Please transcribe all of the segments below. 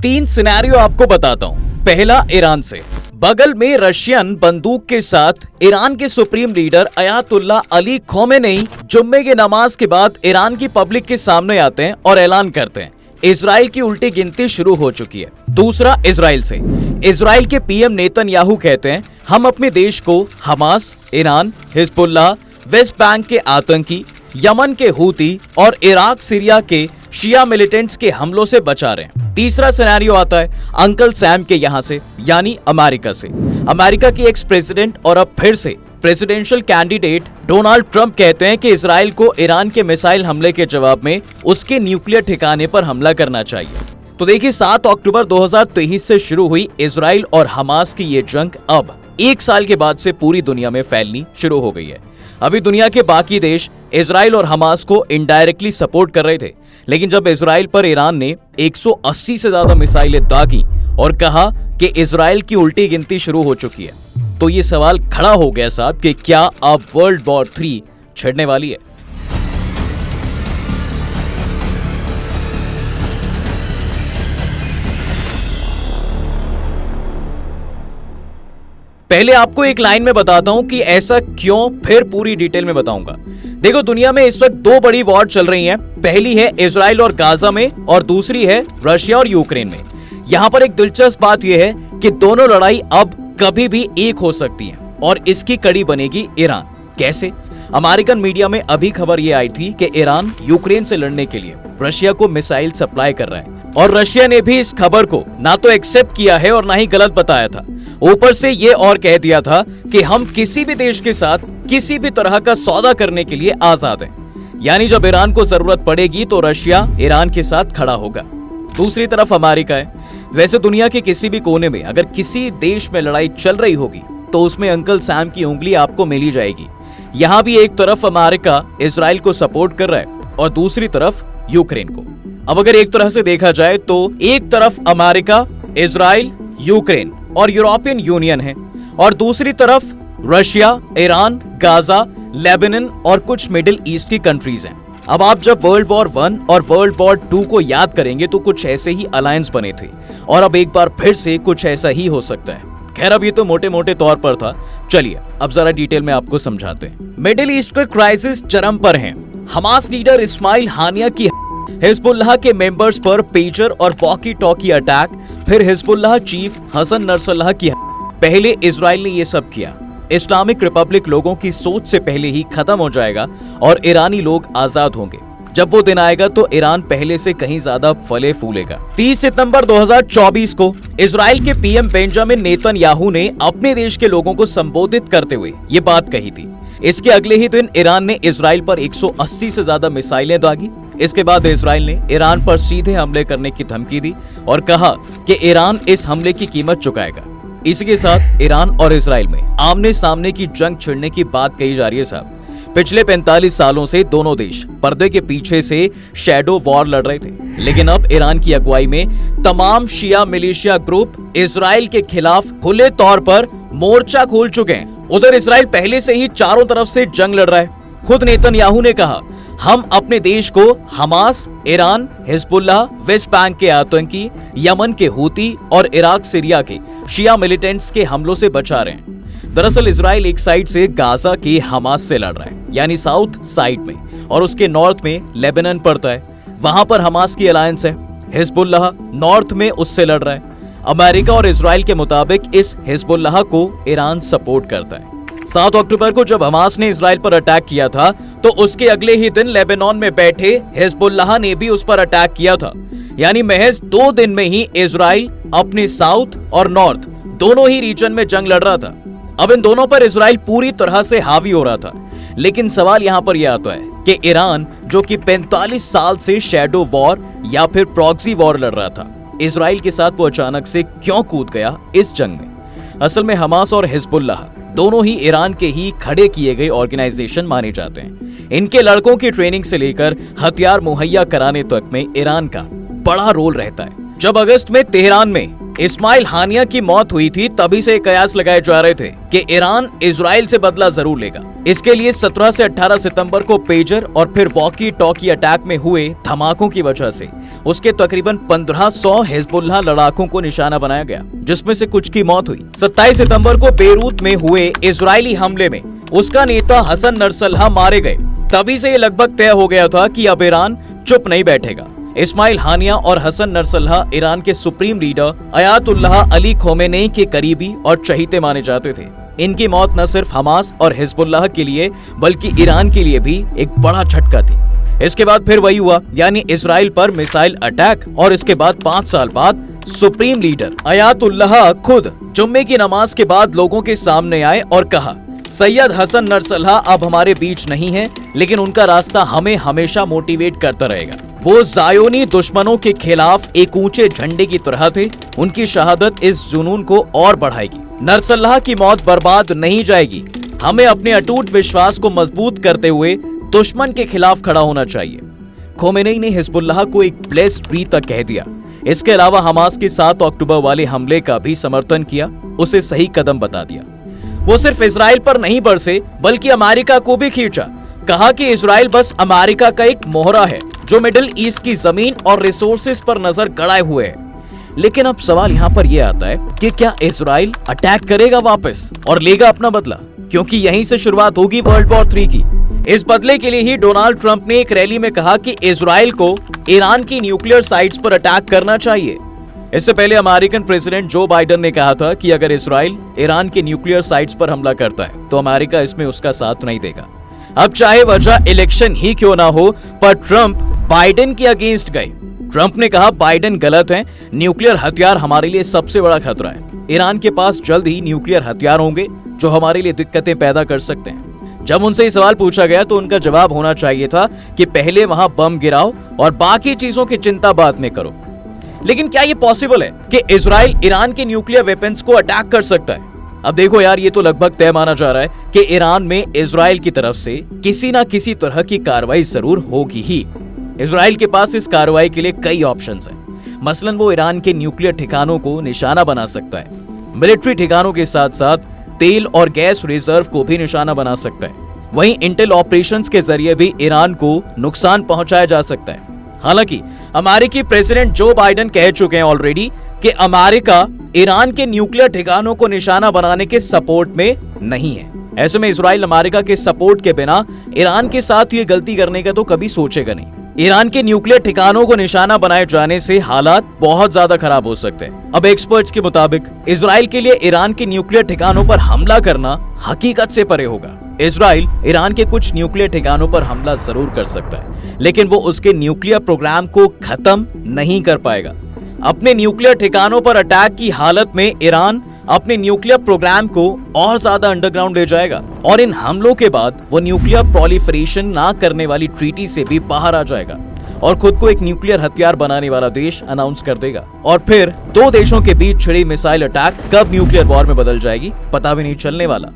तीन सिनेरियो आपको बताता हूँ। पहला ईरान से। बगल में रशियन बंदूक के साथ ईरान के supreme leader Ayatollah Ali Khomeini जुम्मे की नमाज के बाद ईरान की पब्लिक के सामने आते हैं और ऐलान करते हैं इजराइल की उल्टी गिनती शुरू हो चुकी है। दूसरा इजराइल से। इजराइल के पीएम नेतन्याहू कहते हैं हम अपने देश को Hamas, Iran, Hezbollah, West Bank के आतंकी, यमन के हूती और इराक सीरिया के शिया मिलिटेंट्स के हमलों से बचा रहे हैं। तीसरा सिनेरियो आता है अंकल सैम के यहाँ से, यानी अमेरिका से। अमेरिका के एक्स प्रेसिडेंट और अब फिर से प्रेसिडेंशियल कैंडिडेट डोनाल्ड ट्रंप कहते हैं कि इजराइल को ईरान के मिसाइल हमले के जवाब में उसके न्यूक्लियर ठिकाने पर हमला करना चाहिए। तो देखिए 7 अक्टूबर 2023 से शुरू हुई इजराइल और हमास की ये जंग अब 1 साल के बाद से पूरी दुनिया में फैलनी शुरू हो गई है। अभी दुनिया के बाकी देश इजराइल और हमास को इनडायरेक्टली सपोर्ट कर रहे थे, लेकिन जब इजराइल पर ईरान ने 180 से ज्यादा मिसाइलें दागी और कहा कि इजराइल की उल्टी गिनती शुरू हो चुकी है, तो ये सवाल खड़ा हो गया साहब कि क्या अब वर्ल्ड वॉर 3 छिड़ने वाली है। पहले आपको एक लाइन में बताता हूं कि ऐसा क्यों, फिर पूरी डिटेल में बताऊंगा। देखो दुनिया में इस वक्त 2 बड़ी वॉर चल रही हैं। पहली है इजराइल और गाजा में और दूसरी है रशिया और यूक्रेन में। यहाँ पर एक दिलचस्प बात यह है कि दोनों लड़ाई अब कभी भी एक हो सकती है और इसकी कड़ी बनेगी ईरान। कैसे? अमेरिकन मीडिया में अभी खबर ये आई थी कि ईरान यूक्रेन से लड़ने के लिए रशिया को मिसाइल सप्लाई कर रहा है और रशिया ने भी इस खबर को ना तो एक्सेप्ट किया है और ना ही गलत बताया था। ऊपर से ये और कह दिया था कि हम किसी भी देश के साथ किसी भी तरह का सौदा करने के लिए आजाद हैं। यानी जब ईरान को जरूरत पड़ेगी तो रशिया ईरान के साथ खड़ा होगा। दूसरी तरफ अमेरिका है। वैसे दुनिया के किसी भी कोने में अगर किसी देश में लड़ाई चल रही होगी तो उसमें अंकल सैम की उंगली आपको मिल ही जाएगी। यहाँ भी एक तरफ अमेरिका इजराइल को सपोर्ट कर रहा है और दूसरी तरफ यूक्रेन को। अब अगर एक तरह से देखा जाए तो एक तरफ अमेरिका, इजराइल, यूक्रेन और यूरोपियन यूनियन है और दूसरी तरफ रशिया, ईरान, गाजा, लेबनान और कुछ मिडिल ईस्ट की कंट्रीज हैं। अब आप जब वर्ल्ड वॉर 1 और वर्ल्ड वॉर 2 को याद करेंगे तो कुछ ऐसे ही अलायंस बने थे और अब एक बार फिर से कुछ ऐसा ही हो सकता है। खैर अब ये तो मोटे मोटे तौर पर था। चलिए अब जरा डिटेल में आपको समझाते हैं। मिडिल ईस्ट का क्राइसिस चरम पर है। हमास लीडर इस्माइल हानिया की हिजबुल्लाह के मेंबर्स पर पेजर और वॉकी टॉकी अटैक, फिर हिजबुल्लाह चीफ हसन नसरल्लाह की। पहले इजराइल ने ये सब किया। इस्लामिक रिपब्लिक लोगों की सोच से पहले ही खत्म हो जाएगा और ईरानी लोग आजाद होंगे। जब वो दिन आएगा तो ईरान पहले से कहीं ज्यादा फले फूलेगा। 30 सितंबर 2024 को इजराइल के पीएम बेंजामिन नेतन्याहू ने अपने देश के लोगों को संबोधित करते हुए ये बात कही थी। इसके अगले ही दिन ईरान ने इजराइल पर 180 से ज्यादा मिसाइलें दागी। इसके बाद इजराइल ने ईरान पर सीधे हमले करने की धमकी दी और कहा कि ईरान इस हमले की कीमत चुकाएगा। इसी के साथ ईरान और इजराइल में आमने सामने की जंग छिड़ने की बात कही जा रही है साहब। पिछले 45 सालों से दोनों देश पर्दे के पीछे से शैडो वॉर लड़ रहे थे, लेकिन अब ईरान की अगुवाई में तमाम शिया मिलिशिया ग्रुप इजराइल के खिलाफ खुले तौर पर मोर्चा खोल चुके हैं। उधर इजराइल पहले से ही चारों तरफ से जंग लड़ रहा है। खुद नेतन्याहू ने कहा हम अपने देश को Hamas, Iran, Hezbollah, West Bank के आतंकी, यमन के हूती और इराक सीरिया के शिया मिलिटेंट्स के हमलों से बचा रहे हैं। दरअसल इजराइल एक साइड से गाजा के हमास से लड़ रहा है, यानी साउथ साइड में, और उसके नॉर्थ में लेबनान पड़ता है। वहां पर हमास की अलायंस है। हिजबुल्लाह नॉर्थ में उससे लड़ रहा है। अमेरिका और इजराइल के मुताबिक इस हिजबुल्लाह को ईरान सपोर्ट करता है। 7 अक्टूबर को जब हमास ने इजराइल पर अटैक किया था तो उसके अगले ही दिन लेबनान में बैठे हिजबुल्लाह ने भी उस पर अटैक किया था। यानी महज 2 दिन में ही इजराइल अपने साउथ और नॉर्थ दोनों ही रीजन में जंग लड़ रहा था। अब इन दोनों पर इजराइल पूरी तरह से हावी हो रहा था। लेकिन सवाल यहाँ पर यह आता है कि ईरान जो कि 45 साल से शैडो वॉर या फिर प्रॉक्सी वॉर लड़ रहा था, इजराइल के साथ वो अचानक से क्यों कूद गया इस जंग में? असल में हमास और हिजबुल्लाह दोनों ही ईरान के ही खड़े किए गए ऑर्गेनाइजेशन माने जाते हैं। इनके लड़कों की ट्रेनिंग से लेकर हथियार मुहैया कराने तक में ईरान का बड़ा रोल रहता है। जब अगस्त में तेहरान में इस्माइल हानिया की मौत हुई थी, तभी से कयास लगाए जा रहे थे कि ईरान इजराइल से बदला जरूर लेगा। इसके लिए 17 से 18 सितंबर को पेजर और फिर वॉकी टॉकी अटैक में हुए धमाकों की वजह से उसके तकरीबन 1500 हिजबुल्लाह लड़ाकों को निशाना बनाया गया, जिसमें से कुछ की मौत हुई। 27 सितंबर को बेरूत में हुए इजरायली हमले में उसका नेता हसन नसरल्लाह मारे गए। तभी से ये लगभग तय हो गया था कि अब ईरान चुप नहीं बैठेगा। इस्माइल हानिया और हसन नसरल्लाह ईरान के supreme leader Ayatollah Ali Khomeini के करीबी और चहीते माने जाते थे। इनकी मौत न सिर्फ हमास और हिजबुल्लाह के लिए बल्कि ईरान के लिए भी एक बड़ा झटका थी। इसके बाद फिर वही हुआ, यानी इजराइल पर मिसाइल अटैक, और इसके बाद 5 साल बाद सुप्रीम लीडर अयातुल्लाह खुद जुम्मे की नमाज के बाद लोगों के सामने आए और कहा, सैयद हसन नसरल्लाह अब हमारे बीच नहीं है, लेकिन उनका रास्ता हमें हमेशा मोटिवेट करता रहेगा। वो ज़ायोनी दुश्मनों के खिलाफ एक ऊंचे झंडे की तरह थे। उनकी शहादत इस जुनून को और बढ़ाएगी। नसरल्लाह की मौत बर्बाद नहीं जाएगी। हमें अपने अटूट विश्वास को मजबूत करते हुए दुश्मन के खिलाफ खड़ा होना चाहिए। खोमेनी ने हिजबुल्लाह को एक ब्लेस्ड ट्री तक कह दिया। इसके अलावा हमास के 7 अक्टूबर वाले हमले का भी समर्थन किया, उसे सही कदम बता दिया। वो सिर्फ इजराइल पर नहीं बरसे बल्कि अमेरिका को भी खींचा। कहा कि इजराइल बस अमेरिका का एक मोहरा है जो मिडिल ईस्ट की जमीन और रिसोर्सेज पर नजर गड़ाए हुए है। लेकिन अब सवाल यहाँ पर यह आता है कि क्या इजराइल अटैक करेगा वापस और लेगा अपना बदला, क्योंकि यहीं से शुरुआत होगी वर्ल्ड वॉर 3 की। इस बदले के लिए ही डोनाल्ड ट्रंप ने एक रैली में कहा कि इजराइल को ईरान की न्यूक्लियर साइट्स पर अटैक करना चाहिए। इससे पहले अमेरिकन प्रेसिडेंट जो बाइडेन ने कहा था कि अगर इजराइल ईरान के न्यूक्लियर साइट्स पर हमला करता है तो अमेरिका इसमें उसका साथ नहीं देगा। अब चाहे वजह इलेक्शन ही क्यों ना हो, पर ट्रंप बाइडेन के अगेंस्ट गए। ट्रंप ने कहा बाइडेन गलत है, न्यूक्लियर हथियार हमारे लिए सबसे बड़ा खतरा है। ईरान के पास जल्द ही न्यूक्लियर हथियार होंगे जो हमारे लिए दिक्कतें पैदा कर सकते हैं। जब उनसे ये सवाल पूछा गया तो उनका जवाब होना चाहिए था कि पहले वहां बम गिराओ और बाकी चीजों की चिंता बाद में करो। लेकिन क्या ये पॉसिबल है कि इजराइल ईरान के न्यूक्लियर वेपन्स को अटैक कर सकता है? अब देखो यार, ये तो लगभग तय माना जा रहा है कि ईरान में इजराइल की तरफ से किसी ना किसी तरह की कार्रवाई जरूर होगी ही। इजराइल के पास इस कार्रवाई के लिए कई ऑप्शंस हैं। मसलन वो ईरान के न्यूक्लियर ठिकानों को निशाना बना सकता है, मिलिट्री ठिकानों के साथ साथ तेल और गैस रिजर्व को भी निशाना बना सकता है। वहीं इंटेल ऑपरेशंस के जरिए भी ईरान को नुकसान पहुंचाया जा सकता है। हालांकि अमेरिकी प्रेसिडेंट जो बाइडेन कह चुके हैं ऑलरेडी कि अमेरिका ईरान के न्यूक्लियर ठिकानों को निशाना बनाने के सपोर्ट में नहीं है। ऐसे में इजराइल अमेरिका के सपोर्ट के बिना ईरान के साथ ये गलती करने का तो कभी सोचेगा नहीं। ईरान के न्यूक्लियर ठिकानों को निशाना बनाए जाने से हालात बहुत ज्यादा खराब हो सकते हैं। अब एक्सपर्ट्स के मुताबिक इजराइल के लिए ईरान के न्यूक्लियर ठिकानों पर हमला करना हकीकत से परे होगा। इजराइल ईरान के कुछ न्यूक्लियर ठिकानों पर हमला जरूर कर सकता है, लेकिन वो उसके न्यूक्लियर प्रोग्राम को खत्म नहीं कर पाएगा। अपने न्यूक्लियर ठिकानों पर अटैक की हालत में ईरान अपने न्यूक्लियर प्रोग्राम को और ज्यादा अंडरग्राउंड ले जाएगा और इन हमलों के बाद वो न्यूक्लियर प्रोलिफरेशन ना करने वाली ट्रीटी से भी बाहर आ जाएगा और खुद को एक न्यूक्लियर हथियार बनाने वाला देश अनाउंस कर देगा। और फिर 2 देशों के बीच छिड़ी मिसाइल अटैक कब न्यूक्लियर वॉर में बदल जाएगी पता भी नहीं चलने वाला।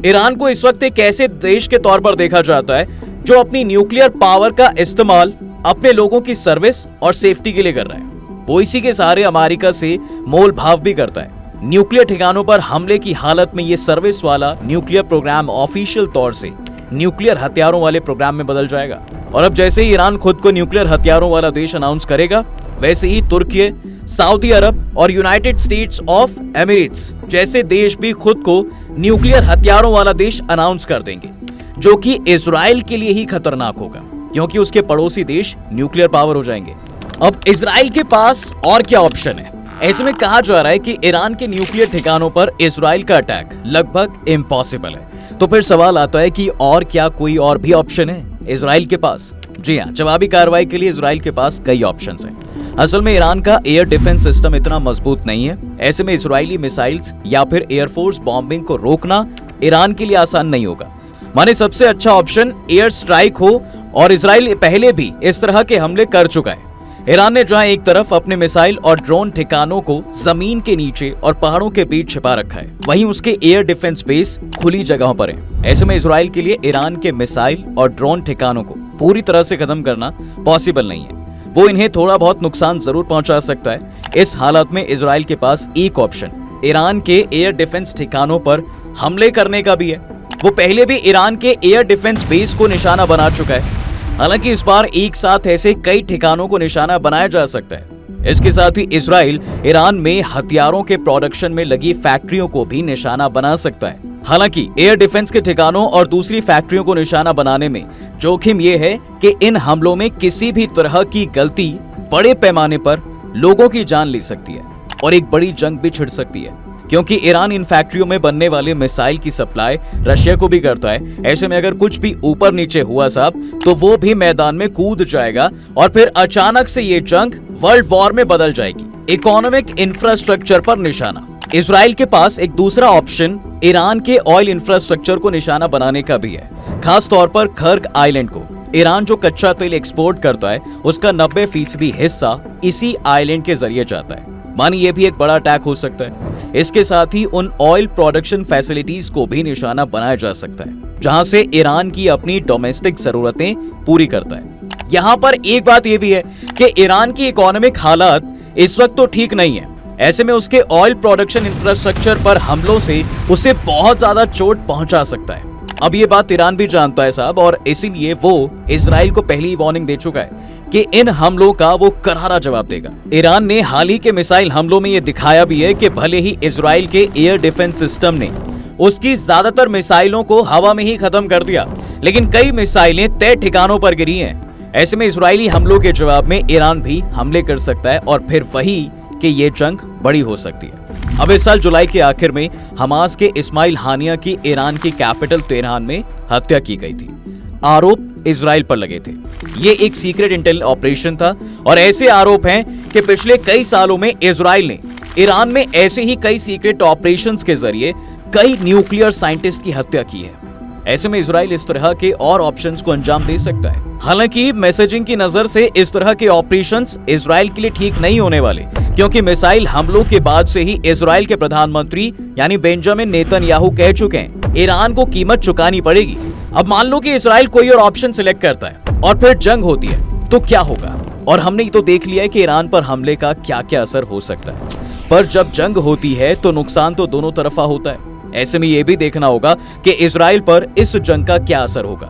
ईरान को इस वक्त एक ऐसे देश के तौर पर देखा जाता है जो अपनी न्यूक्लियर पावर का इस्तेमाल अपने लोगों की सर्विस और सेफ्टी के लिए कर रहा है। वो इसी के सहारे अमेरिका से मोल भाव भी करता है। न्यूक्लियर ठिकानों पर हमले की हालत में ये सर्विस वाला न्यूक्लियर प्रोग्राम ऑफिशियल तौर से न्यूक्लियर हथियारों वाले प्रोग्राम में बदल जाएगा। और अब जैसे ही ईरान खुद को न्यूक्लियर हथियारों वाला देश अनाउंस करेगा, वैसे ही तुर्की, सऊदी अरब और यूनाइटेड स्टेट्स ऑफ एमिरेट्स जैसे देश भी खुद को न्यूक्लियर हथियारों वाला देश अनाउंस कर देंगे, जो कि इजराइल के लिए ही खतरनाक होगा क्योंकि उसके पड़ोसी देश न्यूक्लियर पावर हो जाएंगे। अब इजराइल के पास और क्या ऑप्शन है? ऐसे में कहा जा रहा है कि ईरान के न्यूक्लियर ठिकानों पर इजराइल का अटैक लगभग इम्पॉसिबल है। तो फिर सवाल आता है कि और क्या कोई और भी ऑप्शन है इजराइल के पास? जी हाँ, जवाबी कार्रवाई के लिए इजराइल के पास कई ऑप्शंस हैं। असल में ईरान का एयर डिफेंस सिस्टम इतना मजबूत नहीं है। ऐसे में इजरायली मिसाइल्स या फिर एयरफोर्स बॉम्बिंग को रोकना ईरान के लिए आसान नहीं होगा। माने सबसे अच्छा ऑप्शन एयर स्ट्राइक हो, और इजराइल पहले भी इस तरह के हमले कर चुका है। ईरान ने जहां एक तरफ अपने मिसाइल और ड्रोन ठिकानों को जमीन के नीचे और पहाड़ों के बीच छिपा रखा है, वहीं उसके एयर डिफेंस बेस खुली जगहों पर है। ऐसे में इजराइल के लिए ईरान के मिसाइल और ड्रोन ठिकानों को पूरी तरह से खत्म करना पॉसिबल नहीं है। वो इन्हें थोड़ा बहुत नुकसान जरूर पहुंचा सकता है। इस हालत में इजराइल के पास एक ऑप्शन ईरान के एयर डिफेंस ठिकानों पर हमले करने का भी है। वो पहले भी ईरान के एयर डिफेंस बेस को निशाना बना चुका है। हालांकि इस बार एक साथ ऐसे कई ठिकानों को निशाना बनाया जा सकता है। इसके साथ ही इजराइल ईरान में हथियारों के प्रोडक्शन में लगी फैक्ट्रियों को भी निशाना बना सकता है। हालांकि एयर डिफेंस के ठिकानों और दूसरी फैक्ट्रियों को निशाना बनाने में जोखिम यह है कि इन हमलों में किसी भी तरह की गलती बड़े पैमाने पर लोगों की जान ले सकती है और एक बड़ी जंग भी छिड़ सकती है, क्योंकि ईरान इन फैक्ट्रियों में बनने वाले मिसाइल की सप्लाई रशिया को भी करता है। ऐसे में अगर कुछ भी ऊपर नीचे हुआ साहब तो वो भी मैदान में कूद जाएगा और फिर अचानक से ये जंग वर्ल्ड वॉर में बदल जाएगी। इकोनॉमिक इंफ्रास्ट्रक्चर पर निशाना। इजराइल के पास एक दूसरा ऑप्शन ईरान के ऑयल इंफ्रास्ट्रक्चर को निशाना बनाने का भी है, खास तौर पर खर्ग आइलैंड को। ईरान जो कच्चा तेल एक्सपोर्ट करता है उसका 90% हिस्सा इसी आइलैंड के जरिए जाता है। मानी ये भी एक बड़ा अटैक हो सकता है। इसके साथ ही उन ऑयल प्रोडक्शन फैसिलिटीज को भी निशाना बनाया जा सकता है जहां से ईरान की अपनी डोमेस्टिक जरूरतें पूरी करता है। यहाँ पर एक बात यह भी है कि ईरान की इकोनॉमिक हालात इस वक्त तो ठीक नहीं है। ऐसे में उसके ऑयल प्रोडक्शन इंफ्रास्ट्रक्चर पर हमलों से उसे बहुत ज्यादा चोट पहुंचा सकता है। अब ये बात ईरान भी जानता है साहब, और इसीलिए वो इजराइल को पहली वार्निंग दे चुका है कि इन हमलों का वो करारा जवाब देगा। ईरान ने हाल ही के मिसाइल हमलों में ये दिखाया भी है कि भले ही इजराइल के एयर डिफेंस सिस्टम ने उसकी ज्यादातर मिसाइलों को हवा में ही खत्म कर दिया, लेकिन कई मिसाइलें तय ठिकानों पर गिरी हैं। ऐसे में इजरायली हमलों के जवाब में ईरान भी हमले कर सकता है और फिर वही कि ये जंग बड़ी हो सकती है। अब इस साल जुलाई के आखिर में हमास के इस्माइल हानिया की ईरान की कैपिटल तेहरान में हत्या की गई थी। आरोप इजराइल पर लगे थे। ये एक सीक्रेट इंटेल ऑपरेशन था और ऐसे आरोप हैं कि पिछले कई सालों में इजराइल ने ईरान में ऐसे ही कई सीक्रेट ऑपरेशंस के जरिए कई न्यूक्लियर साइंटिस्ट की हत्या की है। ऐसे में इजराइल इस तरह के और ऑप्शंस को अंजाम दे सकता है। हालांकि मैसेजिंग की नजर से इस तरह के ऑपरेशंस इजराइल के लिए ठीक नहीं होने वाले, क्योंकि मिसाइल हमलों के बाद से ही इजराइल के प्रधानमंत्री यानी बेंजामिन नेतन्याहू कह चुके हैं ईरान को कीमत चुकानी पड़ेगी। अब मान लो कि इजराइल कोई और ऑप्शन सिलेक्ट करता है और फिर जंग होती है तो क्या होगा? और हमने तो देख लिया है कि ईरान पर हमले का क्या क्या असर हो सकता है। पर जब जंग होती है तो नुकसान तो दोनों तरफा होता है। ऐसे में यह भी देखना होगा कि इजराइल पर इस जंग का क्या असर होगा।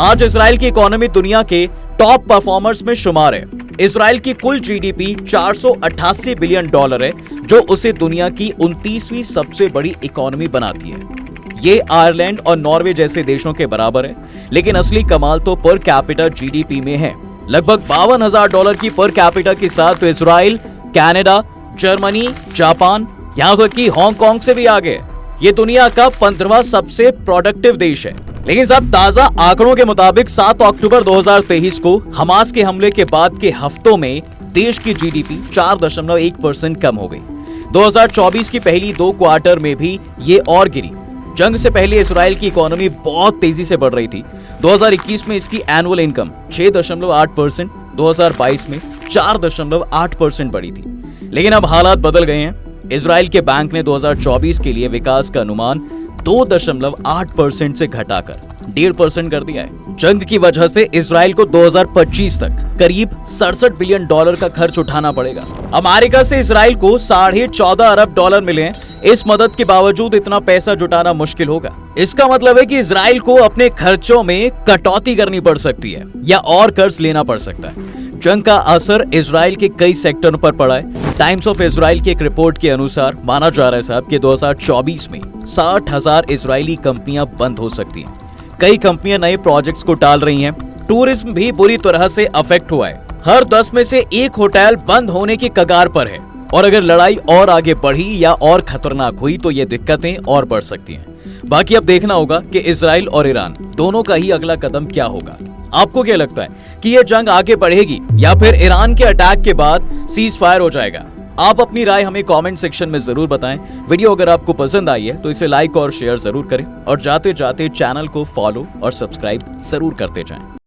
आज इजराइल की इकोनॉमी दुनिया के टॉप परफॉर्मर्स में शुमार है। इजराइल की कुल जीडीपी 488 बिलियन डॉलर है, जो उसे दुनिया की 29वीं सबसे बड़ी इकोनॉमी बनाती है। ये आयरलैंड और नॉर्वे जैसे देशों के बराबर है, लेकिन असली कमाल तो पर कैपिटा जीडीपी में है। लगभग $52,000 की पर कैपिटा के साथ तो इजराइल कनाडा, जर्मनी, जापान, यहाँ तक कि हांगकांग से भी आगे है। ये दुनिया का 15वां सबसे प्रोडक्टिव देश है। लेकिन साहब ताजा आंकड़ों के मुताबिक 7 अक्टूबर 2023 को हमास के हमले के बाद के हफ्तों में देश की जीडीपी 4.1% कम हो गई। 2024 की पहली 2 क्वार्टर में भी ये और गिरी। जंग से पहले इजराइल की इकोनॉमी बहुत तेजी से बढ़ रही थी। 2021 में इसकी एनुअल इनकम 6.8%, 2022 में 4.8% बढ़ी थी। लेकिन अब हालात बदल गए हैं। इजराइल के बैंक ने 2024 के लिए विकास का अनुमान 2.8% से घटाकर 1.5% कर दिया है। जंग की वजह से इजराइल को 2025 तक करीब $67 बिलियन का खर्च उठाना पड़ेगा। अमेरिका से इजराइल को $14.5 अरब मिले हैं। इस मदद के बावजूद इतना पैसा जुटाना मुश्किल होगा। इसका मतलब है कि इजराइल को अपने खर्चों में कटौती करनी पड़ सकती है या और कर्ज लेना पड़ सकता है। जंग का असर इजराइल के कई सेक्टरों पर पड़ा है। टाइम्स ऑफ इजराइल की एक रिपोर्ट के अनुसार माना जा रहा है साहब कि 2024 में 60,000 इजरायली कंपनियां बंद हो सकती हैं। कई कंपनियां नए प्रोजेक्ट्स को टाल रही हैं। टूरिज्म भी बुरी तरह से अफेक्ट हुआ है। हर 10 में से 1 होटल बंद होने की कगार पर है। और अगर लड़ाई और आगे बढ़ी या और खतरनाक हुई तो ये दिक्कतें और बढ़ सकती हैं। बाकी अब देखना होगा कि इजराइल और ईरान दोनों का ही अगला कदम क्या होगा। आपको क्या लगता है कि ये जंग आगे बढ़ेगी या फिर ईरान के अटैक के बाद सीज फायर हो जाएगा? आप अपनी राय हमें कमेंट सेक्शन में जरूर बताएं। वीडियो अगर आपको पसंद आई है तो इसे लाइक और शेयर जरूर करें और जाते जाते चैनल को फॉलो और सब्सक्राइब जरूर करते जाएं।